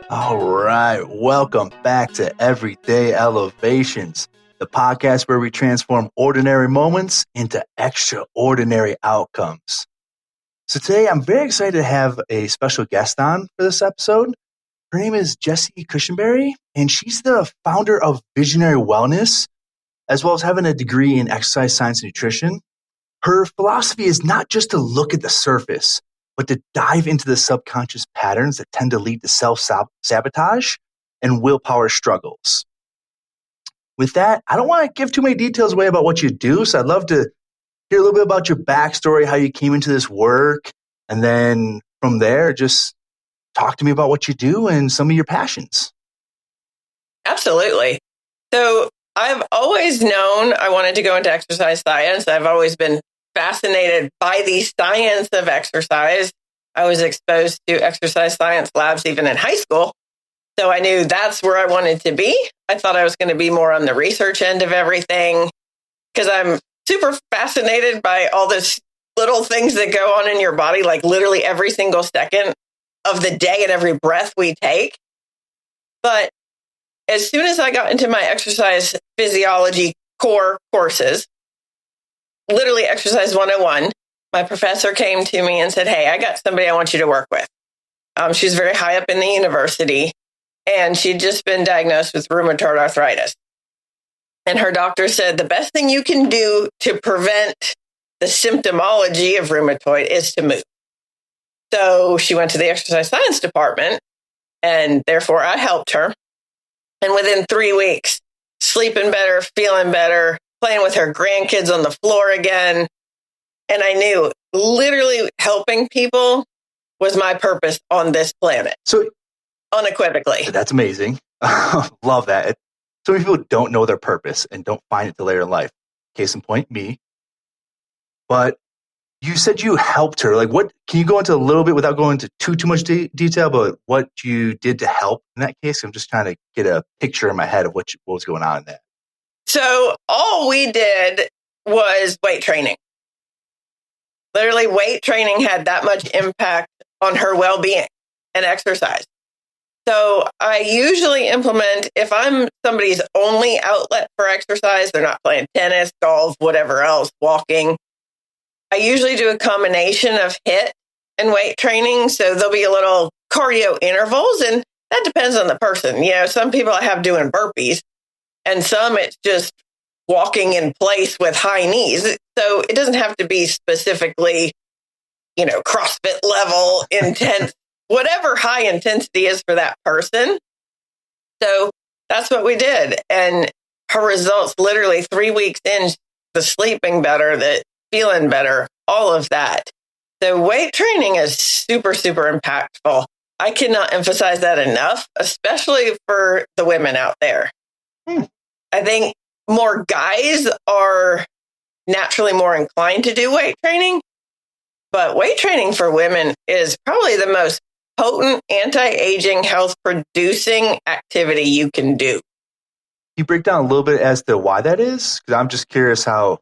All right, welcome back to Everyday Elevations, the podcast where we transform ordinary moments into extraordinary outcomes. So today I'm very excited to have a special guest on for this episode. Her name is Jessi Cushenberry, and she's the founder of Visionary Wellness, as well as having a degree in exercise science and nutrition. Her philosophy is not just to look at the surface, but to dive into the subconscious patterns that tend to lead to self-sabotage and willpower struggles. With that, I don't want to give too many details away about what you do, so I'd love to hear a little bit about your backstory, how you came into this work, and then from there, just talk to me about what you do and some of your passions. Absolutely. So I've always known I wanted to go into exercise science. I've always been fascinated by the science of exercise. I was exposed to exercise science labs even in high school. So I knew that's where I wanted to be. I thought I was going to be more on the research end of everything because I'm super fascinated by all this little things that go on in your body, like literally every single second of the day and every breath we take. But as soon as I got into my exercise physiology core courses, literally Exercise 101, my professor came to me and said, "Hey, I got somebody I want you to work with." She's very high up in the university, and she'd just been diagnosed with rheumatoid arthritis. And her doctor said, the best thing you can do to prevent the symptomology of rheumatoid is to move. So she went to the exercise science department, and therefore I helped her. And within 3 weeks, sleeping better, feeling better, playing with her grandkids on the floor again. And I knew literally helping people was my purpose on this planet. So unequivocally. That's amazing. Love that. So many people don't know their purpose and don't find it till later in life. Case in point, me. But you said you helped her. Like, what can you go into a little bit without going into too much detail, but what you did to help in that case? I'm just trying to get a picture in my head of what was going on in that. So all we did was weight training. Literally, weight training had that much impact on her well-being and exercise. So I usually implement, if I'm somebody's only outlet for exercise, they're not playing tennis, golf, whatever else, walking, I usually do a combination of HIIT and weight training. So there'll be a little cardio intervals, and that depends on the person. You know, some people I have doing burpees, and some it's just walking in place with high knees. So it doesn't have to be specifically, you know, CrossFit level intense, whatever high intensity is for that person. So that's what we did. And her results, literally 3 weeks in, the sleeping better, the feeling better, all of that. So weight training is super, super impactful. I cannot emphasize that enough, especially for the women out there. I think more guys are naturally more inclined to do weight training, but weight training for women is probably the most potent anti-aging health producing activity you can do. Can you break down a little bit as to why that is? Because I'm just curious how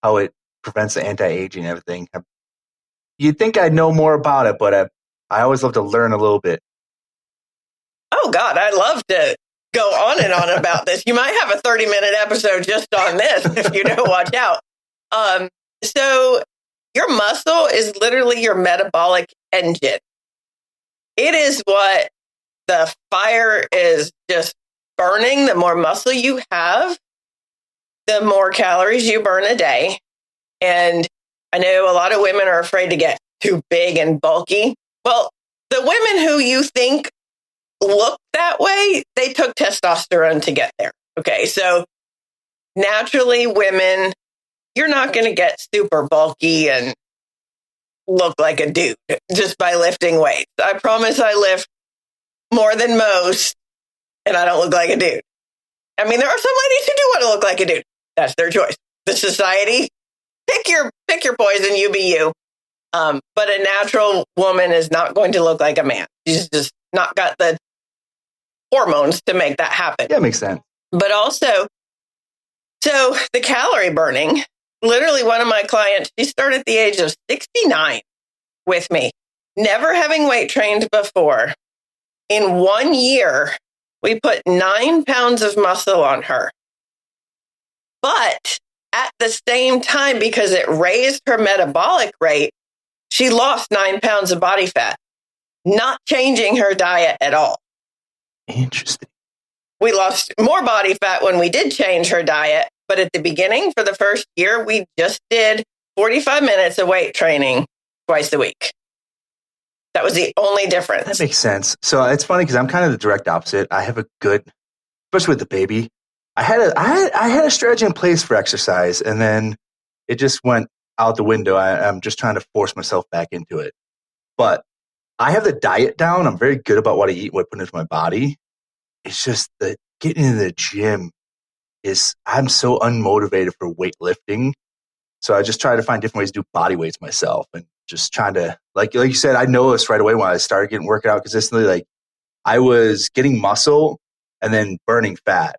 it prevents the anti-aging and everything. You'd think I'd know more about it, but I always love to learn a little bit. Oh God, I'd love to go on and on about this. You might have a 30-minute episode just on this if you don't watch out. So your muscle is literally your metabolic engine. It is what the fire is just burning. The more muscle you have, the more calories you burn a day. And I know a lot of women are afraid to get too big and bulky. Well, the women who you think look that way, they took testosterone to get there. Okay, so naturally, women, you're not going to get super bulky and look like a dude just by lifting weights. I promise I lift more than most, and I don't look like a dude. I mean, there are some ladies who do want to look like a dude. That's their choice. The society, pick your poison, you be you. But a natural woman is not going to look like a man. She's just not got the hormones to make that happen. Yeah, makes sense. But also, so the calorie burning, literally one of my clients, she started at the age of 69 with me, never having weight trained before. In 1 year, we put 9 pounds of muscle on her. But at the same time, because it raised her metabolic rate, she lost 9 pounds of body fat, not changing her diet at all. Interesting. We lost more body fat when we did change her diet. But at the beginning, for the first year, we just did 45 minutes of weight training twice a week. That was the only difference. That makes sense. So it's funny because I'm kind of the direct opposite. I have a good, especially with the baby, I had a strategy in place for exercise, and then it just went out the window. I'm just trying to force myself back into it. But I have the diet down. I'm very good about what I eat, what I put into my body. It's just that getting into the gym I'm so unmotivated for weightlifting. So I just try to find different ways to do body weights myself, and just trying to, like you said, I noticed right away when I started getting working out consistently, like I was getting muscle and then burning fat.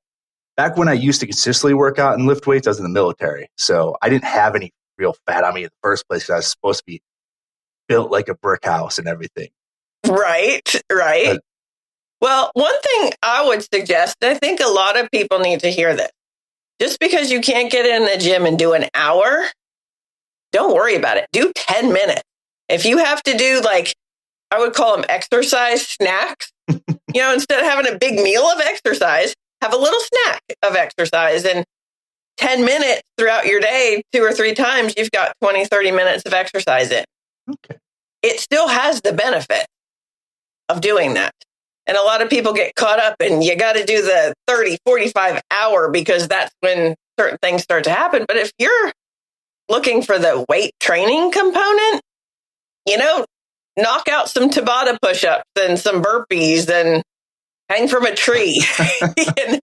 Back when I used to consistently work out and lift weights, I was in the military. So I didn't have any real fat on me in the first place because I was supposed to be built like a brick house and everything. Right. Well, one thing I would suggest, and I think a lot of people need to hear this, just because you can't get in the gym and do an hour, don't worry about it. Do 10 minutes. If you have to do, like, I would call them exercise snacks, instead of having a big meal of exercise, have a little snack of exercise. And 10 minutes throughout your day, 2 or 3 times, you've got 20, 30 minutes of exercise in. Okay. It still has the benefit of doing that. And a lot of people get caught up and you got to do the 30, 45 hour because that's when certain things start to happen. But if you're looking for the weight training component, knock out some Tabata push-ups and some burpees and hang from a tree, get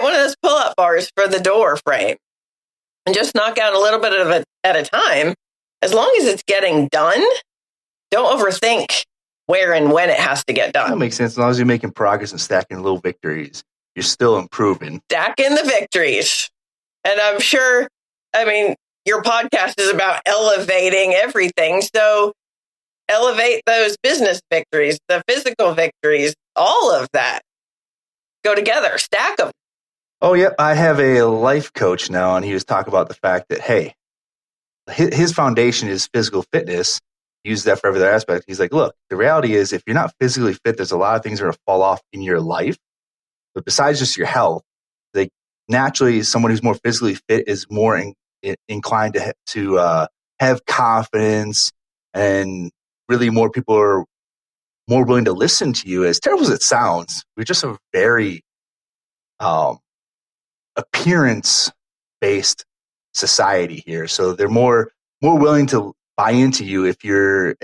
one of those pull-up bars for the door frame and just knock out a little bit of it at a time. As long as it's getting done, don't overthink where and when it has to get done. That makes sense. As long as you're making progress and stacking little victories, you're still improving. Stacking the victories. And I'm sure, your podcast is about elevating everything. So elevate those business victories, the physical victories, all of that. Go together, stack them. Oh, yeah. I have a life coach now, and he was talking about the fact that, hey, his foundation is physical fitness. Use that for every other aspect. He's like, look, the reality is if you're not physically fit, there's a lot of things that are going to fall off in your life. But besides just your health, like naturally, someone who's more physically fit is more inclined to have confidence, and really more people are more willing to listen to you. As terrible as it sounds, we're just a very appearance-based society here. So they're more willing to buy into you if you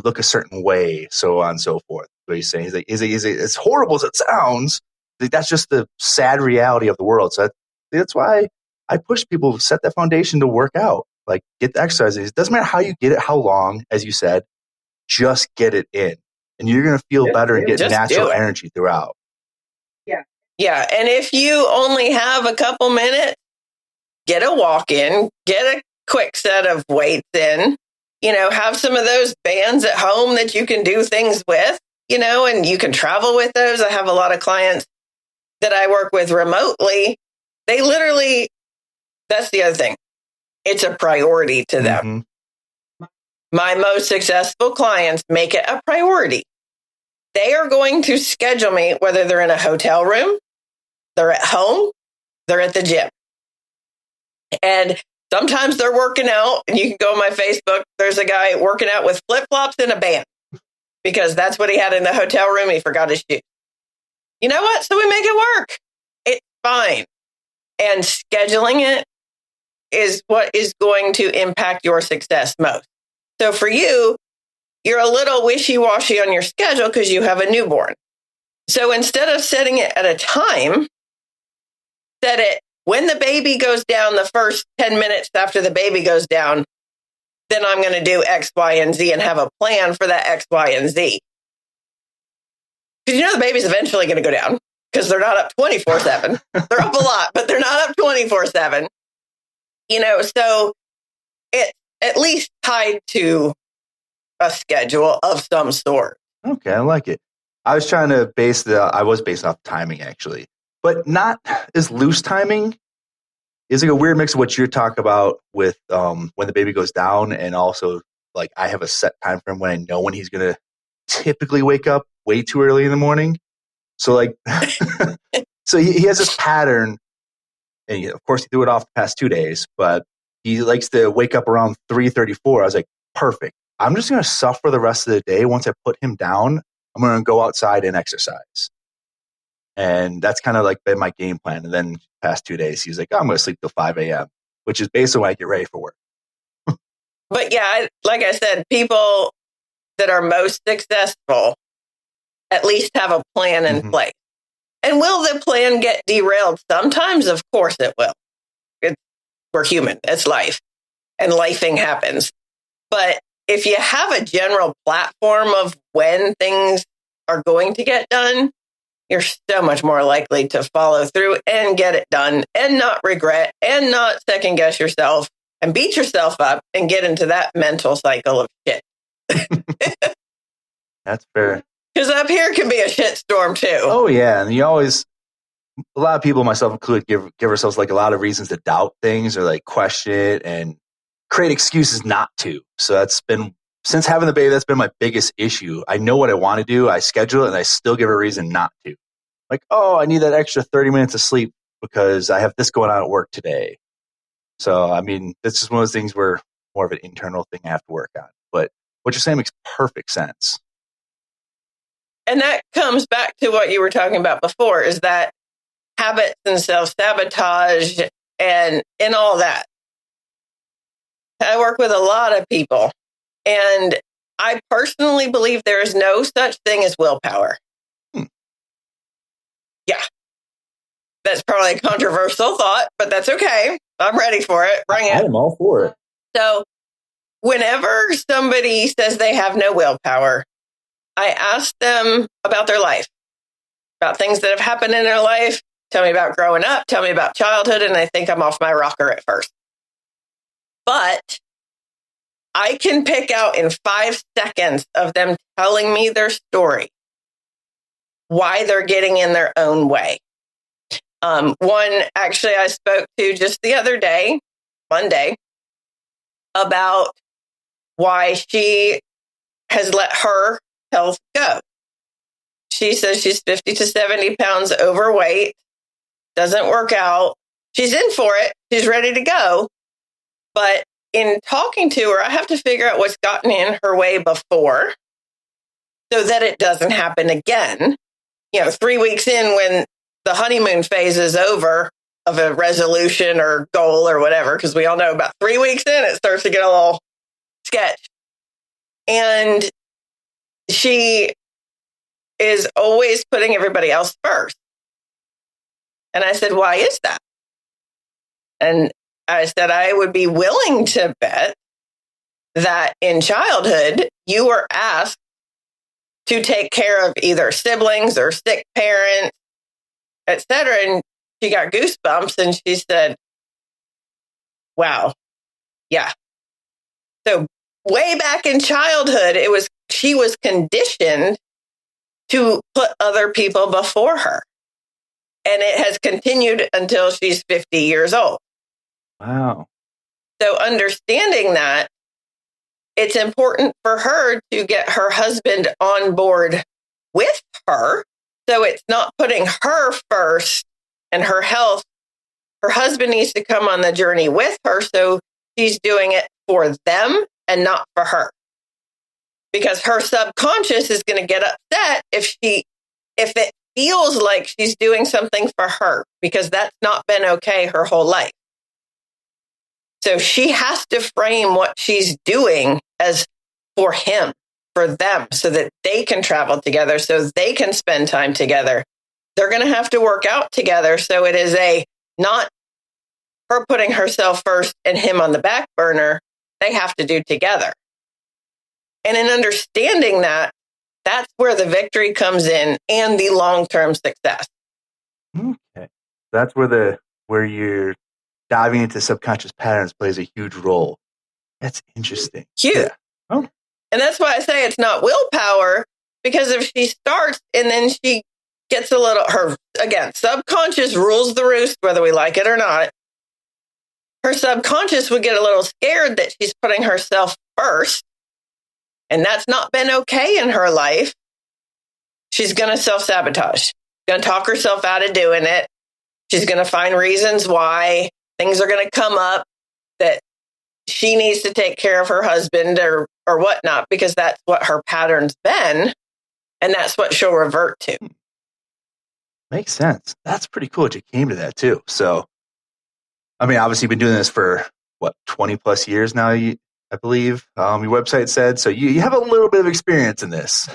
look a certain way, so on and so forth. What he's saying, he's like, as horrible as it sounds, that's just the sad reality of the world. So that's why I push people to set that foundation to work out, like get the exercises. It doesn't matter how you get it, how long, as you said, just get it in, and you're going to feel better and get natural energy throughout. Yeah. And if you only have a couple minutes, get a walk in, get a quick set of weights in, have some of those bands at home that you can do things with, and you can travel with those. I have a lot of clients that I work with remotely. They literally, that's the other thing. It's a priority to them. Mm-hmm. My most successful clients make it a priority. They are going to schedule me, whether they're in a hotel room, they're at home, they're at the gym. And sometimes they're working out, and you can go on my Facebook. There's a guy working out with flip-flops and a band because that's what he had in the hotel room. He forgot his shoes. You know what? So we make it work. It's fine. And scheduling it is what is going to impact your success most. So for you, you're a little wishy-washy on your schedule because you have a newborn. So instead of setting it at a time, set it when the baby goes down, the first 10 minutes after the baby goes down, then I'm going to do X, Y, and Z and have a plan for that X, Y, and Z. Because the baby's eventually going to go down. because they're not up 24/7. They're up a lot, but they're not up 24/7. So it's at least tied to a schedule of some sort. Okay, I like it. I was trying to I was based off timing actually, but not as loose timing. It's like a weird mix of what you're talking about with when the baby goes down, and also like I have a set time frame when I know when he's going to typically wake up way too early in the morning. So like, so he has this pattern, and of course he threw it off the past 2 days, but he likes to wake up around 3:34. I was like, perfect. I'm just going to suffer the rest of the day. Once I put him down, I'm going to go outside and exercise. And that's kind of like been my game plan. And then past 2 days, he's like, oh, I'm going to sleep till 5 a.m., which is basically when I get ready for work. But yeah, like I said, people that are most successful at least have a plan in place. And will the plan get derailed? Sometimes, of course it will. We're human. It's life. And lifing happens. But if you have a general platform of when things are going to get done, you're so much more likely to follow through and get it done and not regret and not second guess yourself and beat yourself up and get into that mental cycle of shit. That's fair. Because up here can be a shit storm too. Oh, yeah. And a lot of people, myself included, give ourselves like a lot of reasons to doubt things or like question it and create excuses not to. So that's been, since having the baby, that's been my biggest issue. I know what I want to do. I schedule it and I still give a reason not to. Like, oh, I need that extra 30 minutes of sleep because I have this going on at work today. So, I mean, this is one of those things where more of an internal thing I have to work on. But what you're saying makes perfect sense. And that comes back to what you were talking about before, is that habits and self-sabotage and all that. I work with a lot of people, and I personally believe there is no such thing as willpower. Yeah. That's probably a controversial thought, but that's okay. I'm ready for it. Bring it. I'm all for it. So whenever somebody says they have no willpower, I ask them about their life, about things that have happened in their life. Tell me about growing up. Tell me about childhood. And I think I'm off my rocker at first. But I can pick out in 5 seconds of them telling me their story why they're getting in their own way. One actually I spoke to just the other day, Monday, about why she has let her health go. She says she's 50 to 70 pounds overweight, doesn't work out. She's in for it. She's ready to go. But in talking to her, I have to figure out what's gotten in her way before so that it doesn't happen again. 3 weeks in, when the honeymoon phase is over of a resolution or goal or whatever, because we all know about 3 weeks in, it starts to get a little sketch. And she is always putting everybody else first. And I said, why is that? And I said, I would be willing to bet that in childhood, you were asked to take care of either siblings or sick parents, etc. And she got goosebumps and she said, wow, yeah. So way back in childhood, she was conditioned to put other people before her. And it has continued until she's 50 years old. Wow. So understanding that, it's important for her to get her husband on board with her. So it's not putting her first and her health. Her husband needs to come on the journey with her. So she's doing it for them and not for her. Because her subconscious is going to get upset if it feels like she's doing something for her, because that's not been okay her whole life. So she has to frame what she's doing as for him, for them, so that they can travel together, so they can spend time together. They're going to have to work out together. So it is not her putting herself first and him on the back burner. They have to do together. And in understanding that, that's where the victory comes in and the long-term success. Okay. That's where you're diving into subconscious patterns plays a huge role. That's interesting. Huge. Yeah. Oh. And that's why I say it's not willpower, because if she starts and then she gets again, subconscious rules the roost, whether we like it or not. Her subconscious would get a little scared that she's putting herself first, and that's not been okay in her life. She's going to self-sabotage, going to talk herself out of doing it. She's going to find reasons why things are going to come up that she needs to take care of her husband or whatnot, because that's what her pattern's been. And that's what she'll revert to. Makes sense. That's pretty cool that you came to that too. So, I mean, obviously you've been doing this for 20 plus years now, I believe your website said. So you have a little bit of experience in this.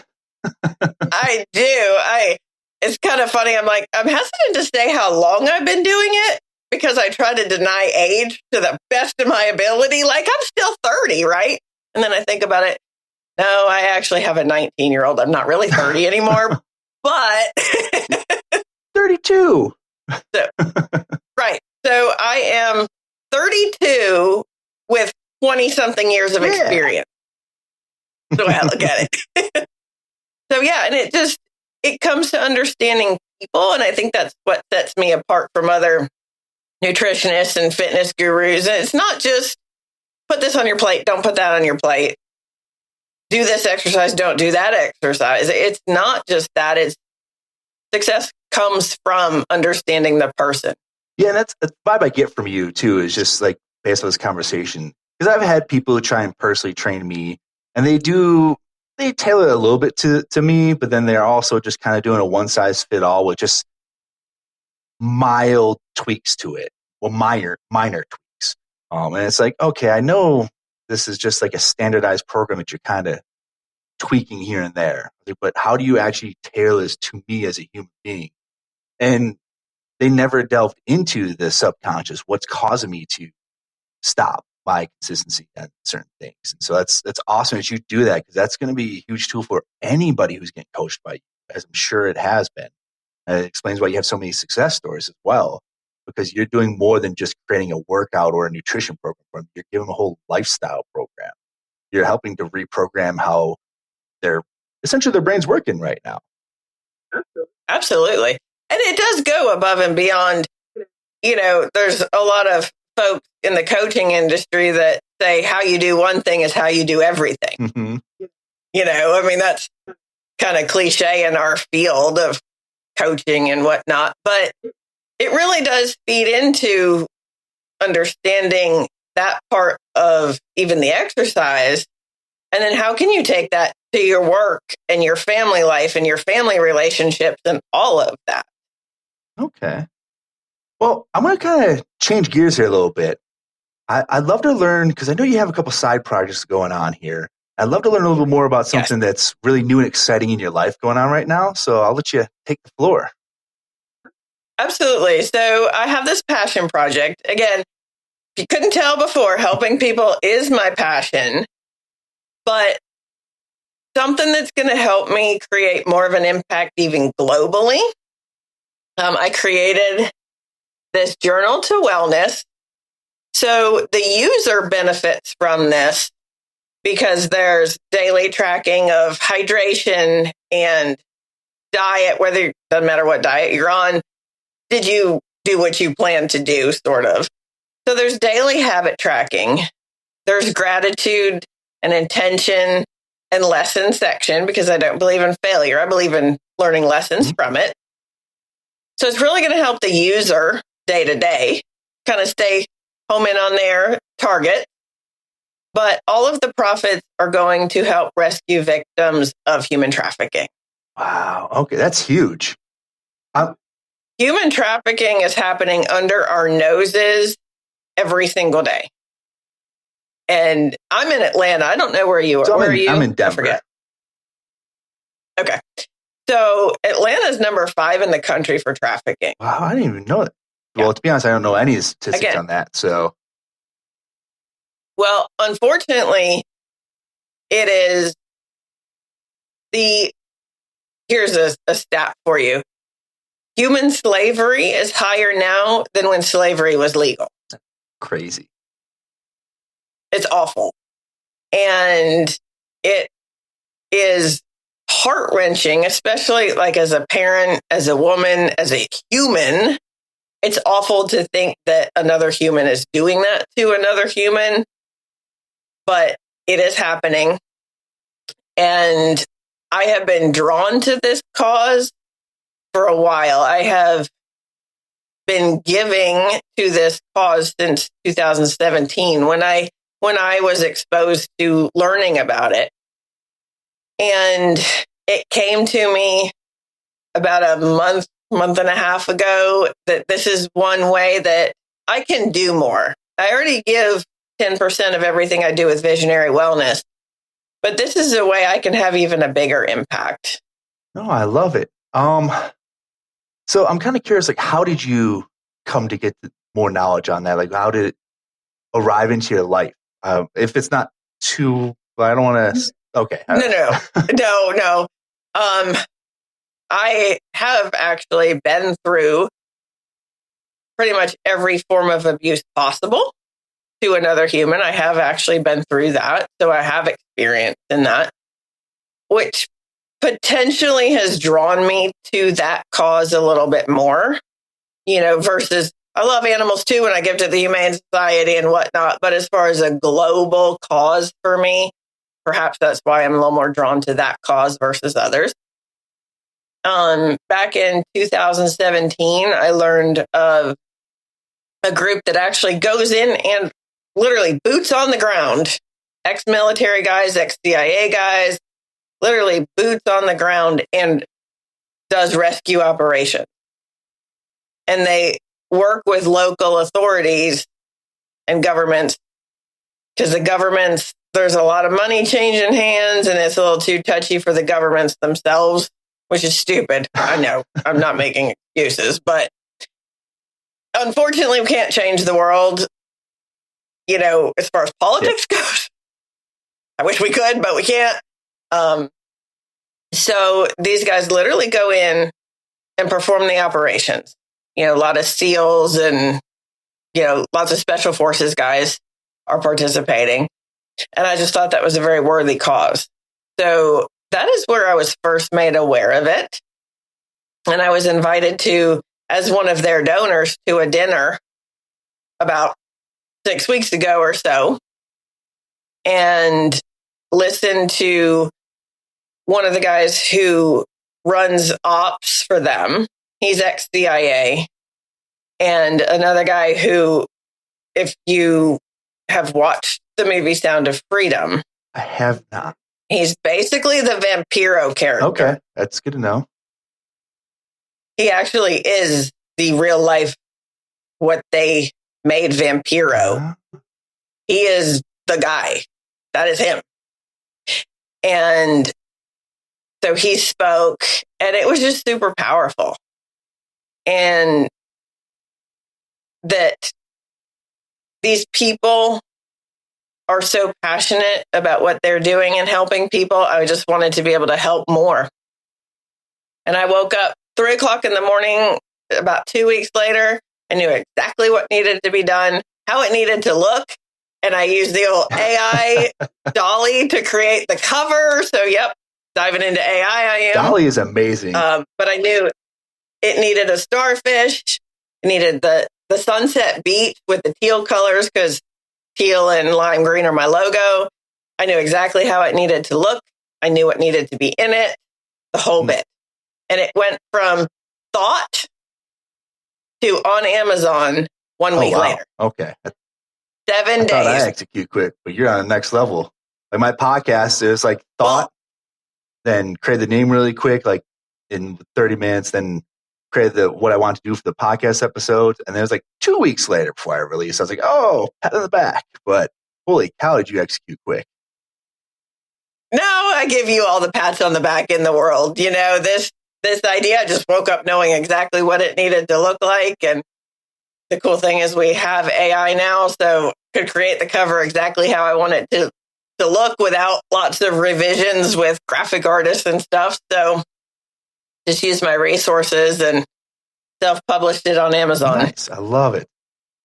I do. It's kind of funny. I'm hesitant to say how long I've been doing it, because I try to deny age to the best of my ability. Like, I'm still 30, right? And then I think about it. No, I actually have a 19-year-old. I'm not really 30 anymore, but 32. So, right. So I am 32 with 20-something years of experience. The way I look at it. So yeah, and it comes to understanding people, and I think that's what sets me apart from other nutritionists and fitness gurus. And it's not just put this on your plate, don't put that on your plate. Do this exercise, don't do that exercise. It's not just that. It's success comes from understanding the person. Yeah, and that's the vibe I get from you too, is just like based on this conversation. Because I've had people who try and personally train me, and they tailor it a little bit to me, but then they're also just kind of doing a one size fit all with just mild tweaks to it. Well, minor tweaks. And it's like, okay, I know this is just like a standardized program that you're kind of tweaking here and there, but how do you actually tailor this to me as a human being? And they never delved into the subconscious, what's causing me to stop my consistency on certain things. And so that's awesome that you do that, because that's going to be a huge tool for anybody who's getting coached by you, as I'm sure it has been. And it explains why you have so many success stories as well, because you're doing more than just creating a workout or a nutrition program for them. You're giving them a whole lifestyle program. You're helping to reprogram how their brain's working right now. Absolutely. And it does go above and beyond. There's a lot of folks in the coaching industry that say how you do one thing is how you do everything. Mm-hmm. That's kind of cliche in our field of coaching and whatnot, but it really does feed into understanding that part of even the exercise. And then how can you take that to your work and your family life and your family relationships and all of that? Okay. Well, I'm going to kind of change gears here a little bit. I'd love to learn, because I know you have a couple side projects going on here. I'd love to learn a little bit more about something that's really new and exciting in your life going on right now. So I'll let you take the floor. Absolutely. So I have this passion project. Again, if you couldn't tell before, helping people is my passion. But something that's going to help me create more of an impact even globally. I created this journal to wellness. So the user benefits from this because there's daily tracking of hydration and diet, doesn't matter what diet you're on. Did you do what you plan to do, sort of? So there's daily habit tracking. There's gratitude and intention and lesson section, because I don't believe in failure. I believe in learning lessons from it. So it's really going to help the user day to day kind of stay home in on their target. But all of the profits are going to help rescue victims of human trafficking. Wow. Okay, that's huge. Human trafficking is happening under our noses every single day. And I'm in Atlanta. I don't know where you are. So where are you? I'm in Denver. I forget. Okay. So Atlanta's number 5 in the country for trafficking. Wow, I didn't even know that. Yeah. Well, to be honest, I don't know any statistics on that. So, well, unfortunately, it is here's a stat for you. human slavery is higher now than when slavery was legal. Crazy. It's awful. And it is heart-wrenching, especially like as a parent, as a woman, as a human. It's awful to think that another human is doing that to another human, but it is happening. And I have been drawn to this cause for a while. I have been giving to this cause since 2017 when I was exposed to learning about it. And it came to me about a month and a half ago that this is one way that I can do more. I already give 10% of everything I do with visionary wellness, but this is a way I can have even a bigger impact. No, I love it. So I'm kind of curious, like, how did you come to get more knowledge on that? Like, how did it arrive into your life? If it's not too, I don't want to. Okay. No. I have actually been through pretty much every form of abuse possible to another human. I have actually been through that. So I have experience in that, which potentially has drawn me to that cause a little bit more, versus I love animals too, and I give to the Humane Society and whatnot. But as far as a global cause for me, perhaps that's why I'm a little more drawn to that cause versus others. Back in 2017, I learned of a group that actually goes in and literally boots on the ground, ex-military guys, ex-CIA guys, literally boots on the ground and does rescue operations. And they work with local authorities and governments because the governments, there's a lot of money changing hands and it's a little too touchy for the governments themselves, which is stupid. I know, I'm not making excuses, but unfortunately, we can't change the world, as far as politics goes. I wish we could, but we can't. So these guys literally go in and perform the operations. A lot of SEALs and, lots of special forces guys are participating. And I just thought that was a very worthy cause. So that is where I was first made aware of it. And I was invited to, as one of their donors, to a dinner about 6 weeks ago or so, and listened to one of the guys who runs ops for them. He's ex-CIA. And another guy who, if you have watched the movie Sound of Freedom. I have not. He's basically the Vampiro character. Okay, that's good to know. He actually is the real life, what they made Vampiro. He is the guy. That is him. And so he spoke, and it was just super powerful. And that these people are so passionate about what they're doing and helping people. I just wanted to be able to help more. And I woke up 3 o'clock in the morning, about 2 weeks later. I knew exactly what needed to be done, how it needed to look. And I used the old AI Dolly to create the cover. So, diving into AI, I am. Dolly is amazing. But I knew it needed a starfish. It needed the sunset beach with the teal colors because teal and lime green are my logo. I knew exactly how it needed to look. I knew what needed to be in it, the whole bit. And it went from thought to on Amazon 1 week later. Okay. 7 days. I execute quick, but you're on the next level. Like my podcast is like thought, then create the name really quick, like in 30 minutes, then create what I want to do for the podcast episode. And then it was like 2 weeks later before I released. I was like, oh, pat on the back. But holy cow, did you execute quick? No, I give you all the pats on the back in the world. This idea, I just woke up knowing exactly what it needed to look like. And the cool thing is we have AI now, so could create the cover exactly how I want it to look without lots of revisions with graphic artists and stuff. So just use my resources and self-published it on Amazon. Nice. I love it.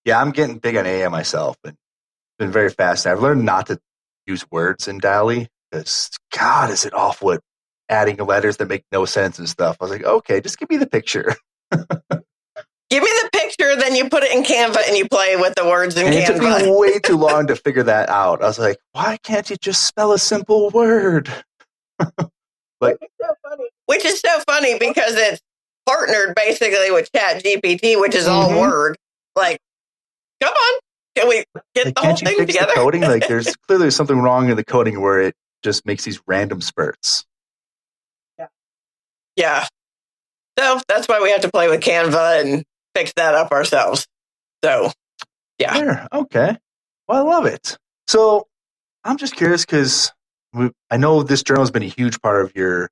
Yeah, I'm getting big on AI myself, and it's been very fascinating. I've learned not to use words in Dali because, God, is it awful at adding letters that make no sense and stuff. I was like, okay, just give me the picture. Give me the picture, then you put it in Canva and you play with the words in Canva. It took me way too long to figure that out. I was like, why can't you just spell a simple word? Which is so funny because it's partnered basically with ChatGPT, which is all word. Like, come on, can we get the whole thing together? The coding? Like, there's clearly something wrong in the coding where it just makes these random spurts. Yeah. So that's why we have to play with Canva and fix that up ourselves. So, yeah. Sure. Okay. Well, I love it. So I'm just curious because I know this journal has been a huge part of your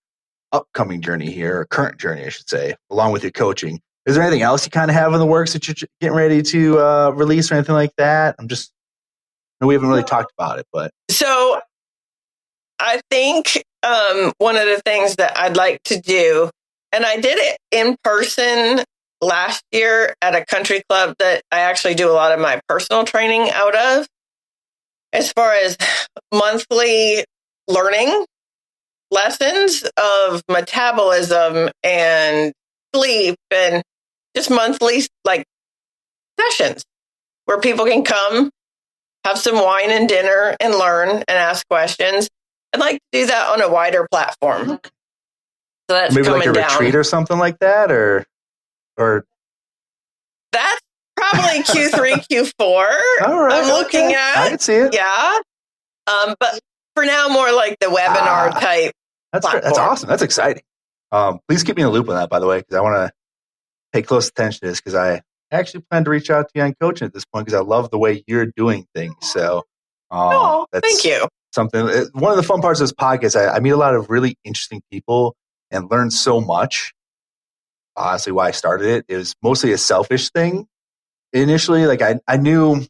upcoming journey here, or current journey, I should say, along with your coaching. Is there anything else you kind of have in the works that you're getting ready to release or anything like that? We haven't really talked about it, but. So I think one of the things that I'd like to do, and I did it in person last year at a country club that I actually do a lot of my personal training out of, as far as monthly learning lessons of metabolism and sleep, and just monthly like sessions where people can come, have some wine and dinner and learn and ask questions. I'd like to do that on a wider platform. So that's maybe coming like a down. retreat or something like that, or that's probably Q3, Q4. All right, I'm looking at. I can see it. Yeah. But for now, more like the webinar type. That's awesome. That's exciting. Please keep me in the loop on that, by the way, because I want to pay close attention to this, because I actually plan to reach out to you on coaching at this point, because I love the way you're doing things. So, thank you. One of the fun parts of this podcast, I meet a lot of really interesting people and learn so much. Honestly, why I started it was mostly a selfish thing. Initially, like I knew, I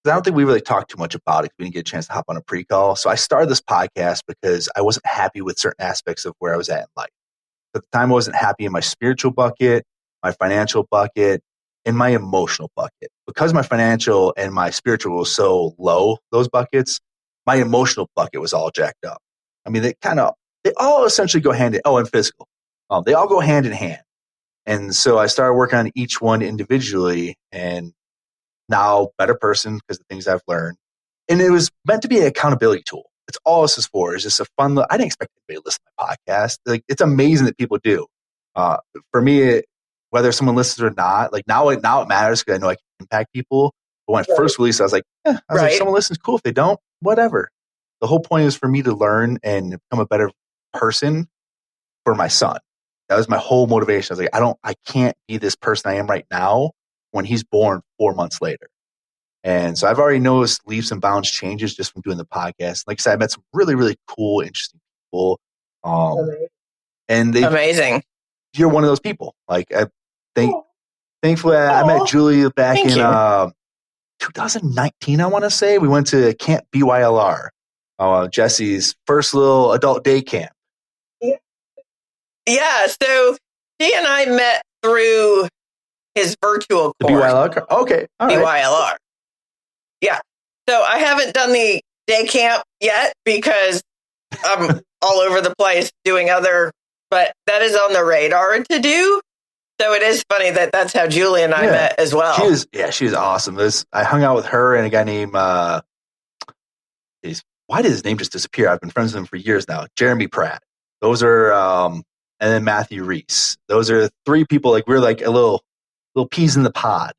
don't think we really talked too much about it. We didn't get a chance to hop on a pre-call. So I started this podcast because I wasn't happy with certain aspects of where I was at in life. At the time, I wasn't happy in my spiritual bucket, my financial bucket, and my emotional bucket. Because my financial and my spiritual was so low, those buckets, my emotional bucket was all jacked up. I mean, they all essentially go hand in, and physical. They all go hand in hand. And so I started working on each one individually, and now better person because of the things I've learned. And it was meant to be an accountability tool. It's all this is for. It's just a fun, I didn't expect anybody to listen to my podcast. Like, it's amazing that people do. For me, whether someone listens or not, like now it matters because I know I can impact people. But when I first released, I was like, if someone listens, cool. If they don't, whatever. The whole point is for me to learn and become a better person for my son. That was my whole motivation. I was like, I can't be this person I am right now when he's born 4 months later. And so I've already noticed leaps and bounds changes just from doing the podcast. Like I said, I met some really, really cool, interesting people. And amazing. You're one of those people. Like, thankfully, I met Julie back in 2019, I want to say. We went to Camp BYLR, Jessi's first little adult day camp. Yeah, so she and I met through his virtual course. The BYLR? Okay, all right. BYLR. Yeah. So I haven't done the day camp yet because I'm all over the place doing but that is on the radar to do. So it is funny that that's how Julie and I met as well. She is awesome. I hung out with her and a guy named, why did his name just disappear? I've been friends with him for years now. Jeremy Pratt. Those are, and then Matthew Reese. Those are three people, like we're like a little peas in the pod.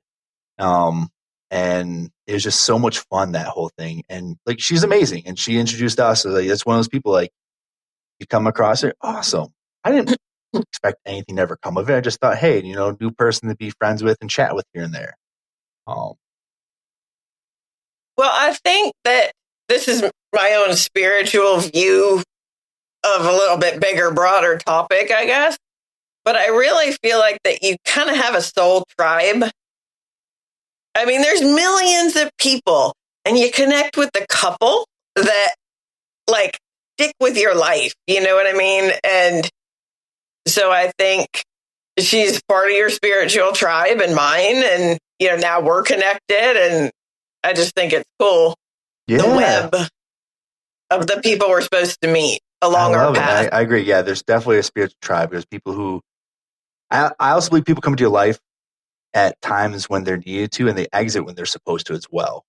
And it was just so much fun, that whole thing. And like, she's amazing. And she introduced us. So like, it's one of those people, like, you come across her, awesome. I didn't expect anything to ever come of it. I just thought, hey, new person to be friends with and chat with here and there. Well, I think that this is my own spiritual view of a little bit bigger, broader topic, I guess. But I really feel like that you kind of have a soul tribe. I mean, there's millions of people, and you connect with the couple that like stick with your life. You know what I mean? And so I think she's part of your spiritual tribe and mine. And, now we're connected. And I just think it's cool. Yeah. The web of the people we're supposed to meet along our path. I agree. Yeah, there's definitely a spiritual tribe. There's people who, I also believe people come into your life at times when they're needed to, and they exit when they're supposed to as well.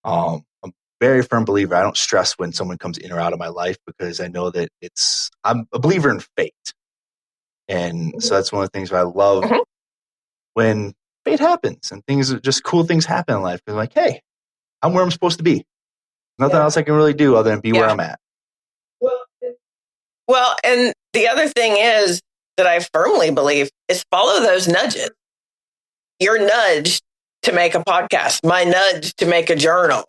I'm a very firm believer. I don't stress when someone comes in or out of my life because I know that I'm a believer in fate. And so that's one of the things that I love when fate happens and cool things happen in life. Because I'm like, hey, I'm where I'm supposed to be. Nothing else I can really do other than be where I'm at. Well, and the other thing is that I firmly believe is follow those nudges. Your nudge to make a podcast, my nudge to make a journal,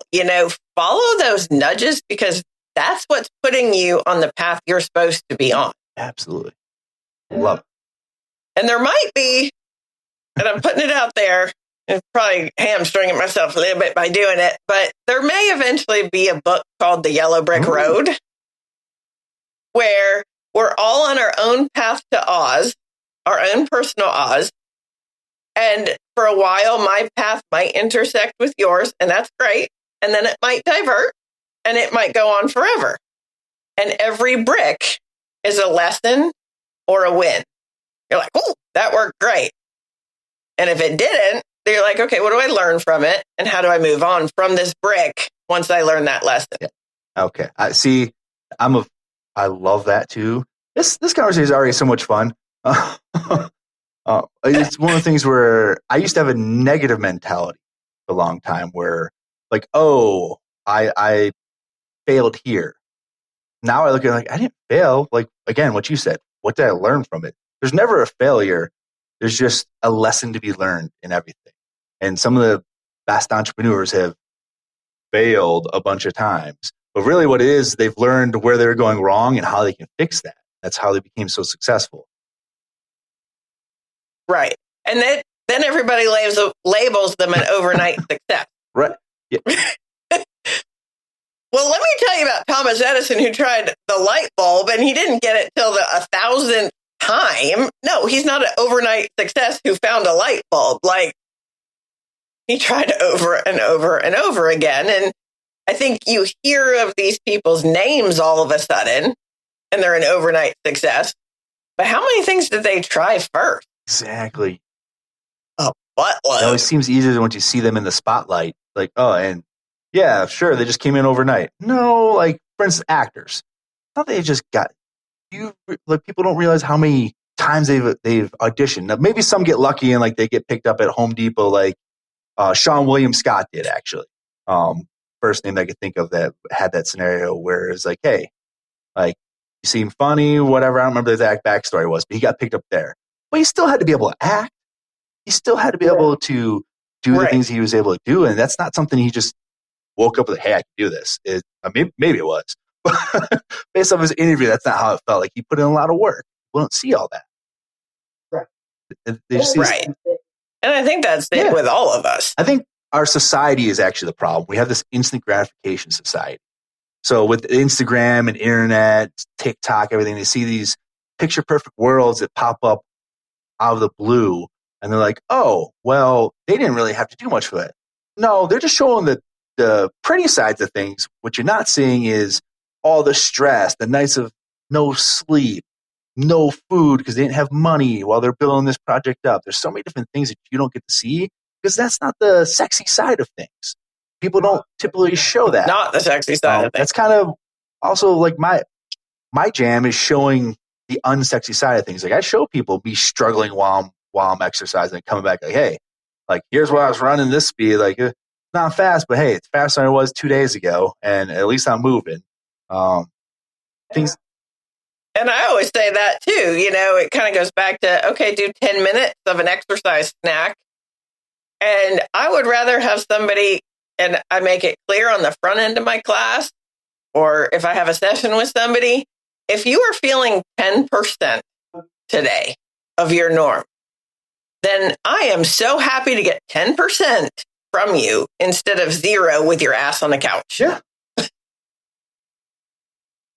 follow those nudges because that's what's putting you on the path you're supposed to be on. Absolutely. Love it. And there might be, and I'm putting it out there, and probably hamstringing myself a little bit by doing it, but there may eventually be a book called The Yellow Brick Road, where we're all on our own path to Oz, our own personal Oz. And for a while, my path might intersect with yours, and that's great. And then it might divert, and it might go on forever. And every brick is a lesson or a win. You're like, oh, that worked great. And if it didn't, you're like, okay, what do I learn from it? And how do I move on from this brick once I learn that lesson? Yeah. Okay. I see. I love that too. This conversation is already so much fun. It's one of the things where I used to have a negative mentality for a long time where like, oh, I failed here. Now I look at it like, I didn't fail. Like, again, what you said, what did I learn from it? There's never a failure. There's just a lesson to be learned in everything. And some of the best entrepreneurs have failed a bunch of times. But really what it is, they've learned where they're going wrong and how they can fix that. That's how they became so successful. Right. And then everybody labels them an overnight success. Right. Yeah. Well, let me tell you about Thomas Edison, who tried the light bulb and he didn't get it till the 1,000th time. No, he's not an overnight success who found a light bulb. Like, he tried over and over and over again. And I think you hear of these people's names all of a sudden, and they're an overnight success. But how many things did they try first? Exactly. Oh, what? It always seems easier than once you see them in the spotlight. Like, oh, and yeah, sure, they just came in overnight. No, like, for instance, actors. I thought they just got like, people don't realize how many times they've auditioned. Now, maybe some get lucky and like they get picked up at Home Depot, like Sean William Scott did actually. First name I could think of that had that scenario where it's like, hey, like, you seem funny, whatever. I don't remember what the backstory was, but he got picked up there. But he still had to be able to act. He still had to be able to do the things he was able to do, and that's not something he just woke up with. Hey, I can do this. Maybe it was. Based off his interview, that's not how it felt. Like, he put in a lot of work. We don't see all that. Right. And I think that's it with all of us. I think our society is actually the problem. We have this instant gratification society. So with Instagram and internet, TikTok, everything, they see these picture perfect worlds that pop up out of the blue. And they're like, oh, well, they didn't really have to do much for it. No, they're just showing the pretty sides of things. What you're not seeing is all the stress, the nights of no sleep, no food because they didn't have money while they're building this project up. There's so many different things that you don't get to see because that's not the sexy side of things. People don't typically show that. Not the sexy side of things. That's kind of also like my jam is showing the unsexy side of things. Like, I show people me struggling while I'm exercising and coming back like, hey, like, here's where I was running this speed. Like, not fast, but hey, it's faster than it was 2 days ago. And at least I'm moving. Things. And I always say that too. It kind of goes back to, okay, do 10 minutes of an exercise snack. And I would rather have somebody, and I make it clear on the front end of my class, or if I have a session with somebody, if you are feeling 10% today of your norm, then I am so happy to get 10% from you instead of 0 with your ass on the couch. Yeah.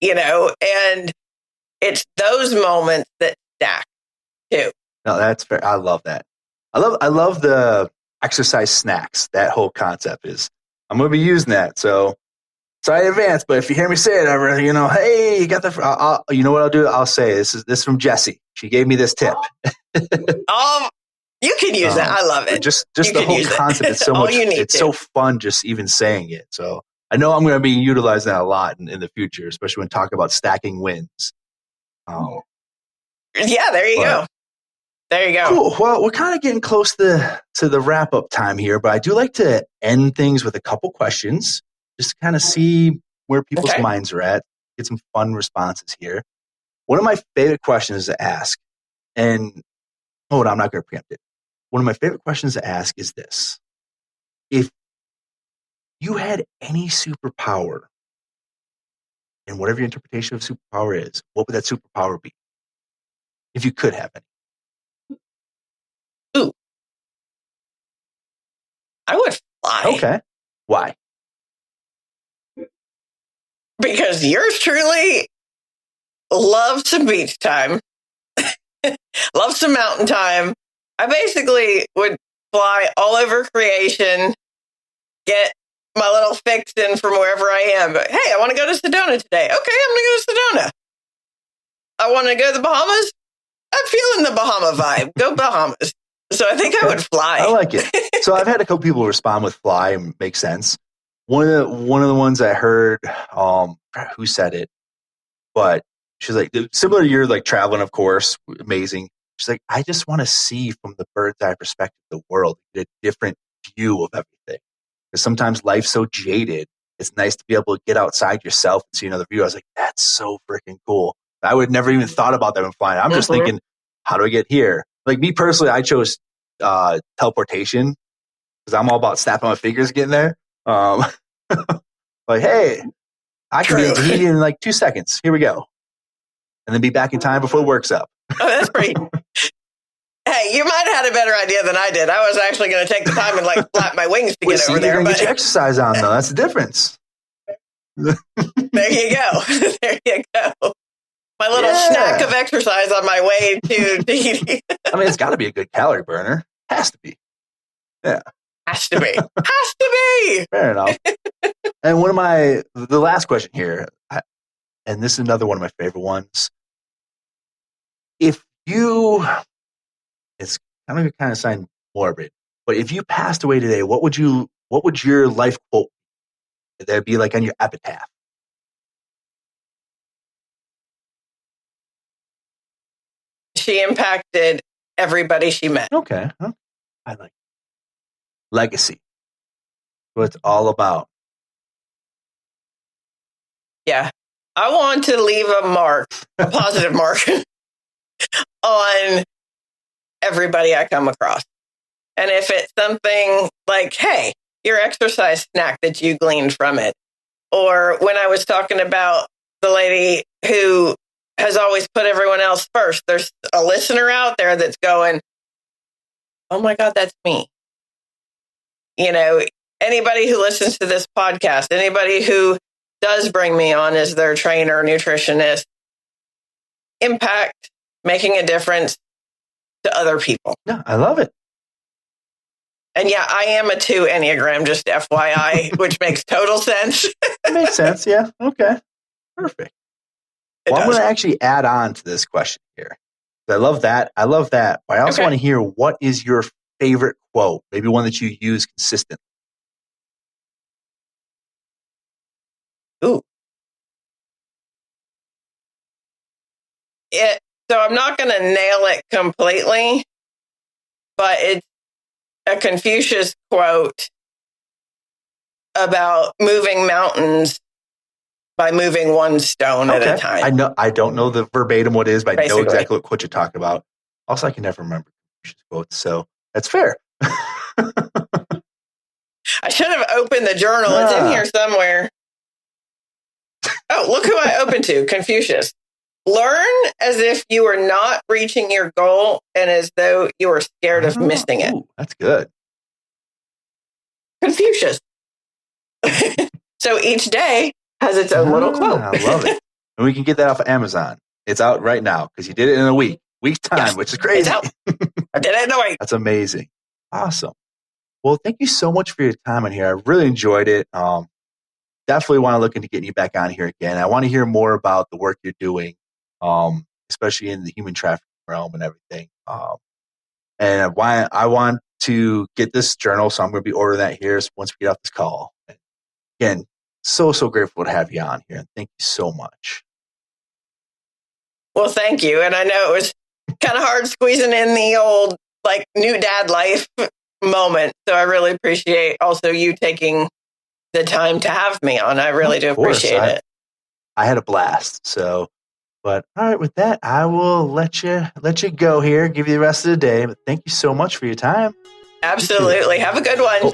And it's those moments that stack too. No, that's fair. I love that. I love the exercise snacks. That whole concept is, I'm going to be using that. So sorry in advance, but if you hear me say it ever, hey, you got the, you know what I'll do? I'll say, this is from Jessi. She gave me this tip. You can use it. I love it. Just the whole concept. It's so much. It's so fun just even saying it. So I know I'm going to be utilizing that a lot in the future, especially when talking about stacking wins. Yeah, there you go. There you go. Cool. Well, we're kind of getting close to the wrap up time here, but I do like to end things with a couple questions, just to kind of see where people's minds are at, get some fun responses here. One of my favorite questions to ask, and hold on, I'm not going to preempt it. One of my favorite questions to ask is this: if you had any superpower, and whatever your interpretation of superpower is, what would that superpower be? If you could have any. Ooh. I would fly. Okay. Why? Because yours truly loves some beach time, loves some mountain time. I basically would fly all over creation, get my little fix in from wherever I am. But hey, I want to go to Sedona today. Okay, I'm going to go to Sedona. I want to go to the Bahamas. I'm feeling the Bahama vibe. Go Bahamas. So I think I would fly. I like it. So I've had a couple people respond with fly, and makes sense. One of the ones I heard, who said it, but she's like, similar to your like traveling, of course, amazing. She's like, I just want to see from the bird's eye perspective the world, get a different view of everything. Because sometimes life's so jaded. It's nice to be able to get outside yourself and see another view. I was like, that's so freaking cool. I would never even thought about that when flying. I'm just thinking, how do I get here? Like me personally, I chose teleportation because I'm all about snapping my fingers getting there. Like, hey, I can be in Tahiti in like 2 seconds. Here we go. And then be back in time before work's up. Oh, that's pretty. Hey, you might have had a better idea than I did. I was actually going to take the time and like flap my wings to get over there. You're going to get your exercise on, though. That's the difference. There you go. There you go. My little snack of exercise on my way to Tahiti. I mean, it's got to be a good calorie burner. Has to be. Yeah. Has to be. Has to be. Fair enough. And the last question here, and this is another one of my favorite ones. If you, it's kind of sound morbid, but if you passed away today, what would your life quote be? That'd be like on your epitaph. She impacted everybody she met. Okay. Huh? I like it. Legacy. What it's all about. Yeah. I want to leave a mark, a positive mark on everybody I come across. And if it's something like, hey, your exercise snack that you gleaned from it, or when I was talking about the lady who has always put everyone else first, there's a listener out there that's going, oh my God, that's me. You know, anybody who listens to this podcast, anybody who does bring me on as their trainer, nutritionist, impact, making a difference to other people. Yeah, I love it. And yeah, I am a 2 Enneagram, just FYI, which makes total sense. It makes sense. Yeah. Okay. Perfect. Well, I'm going to actually add on to this question here. I love that. But I also want to hear, what is your favorite quote? Maybe one that you use consistently. Ooh. So I'm not going to nail it completely, but it's a Confucius quote about moving mountains by moving one stone at a time. I don't know the verbatim what it is, but I know exactly what quote you're talking about. Also, I can never remember Confucius quotes, so that's fair. I should have opened the journal. It's in here somewhere. Oh, look who I opened to. Confucius. Learn as if you were not reaching your goal and as though you were scared of missing it. That's good. Confucius. So each day has its own little quote. I love it. And we can get that off of Amazon. It's out right now because you did it in a week. week's time, which is crazy. I did it in a week. That's amazing. Awesome. Well, thank you so much for your time on here. I really enjoyed it. Definitely want to look into getting you back on here again. I want to hear more about the work you're doing, especially in the human trafficking realm and everything. And why I want to get this journal, so I'm going to be ordering that here once we get off this call. And again, so grateful to have you on here. And thank you so much. Well, thank you. And I know it was kind of hard squeezing in the old like new dad life moment. So I really appreciate also you taking the time to have me on. I really do appreciate it. I had a blast. So, but all right, with that, I will let you go here, give you the rest of the day. But thank you so much for your time. Absolutely. Have a good one.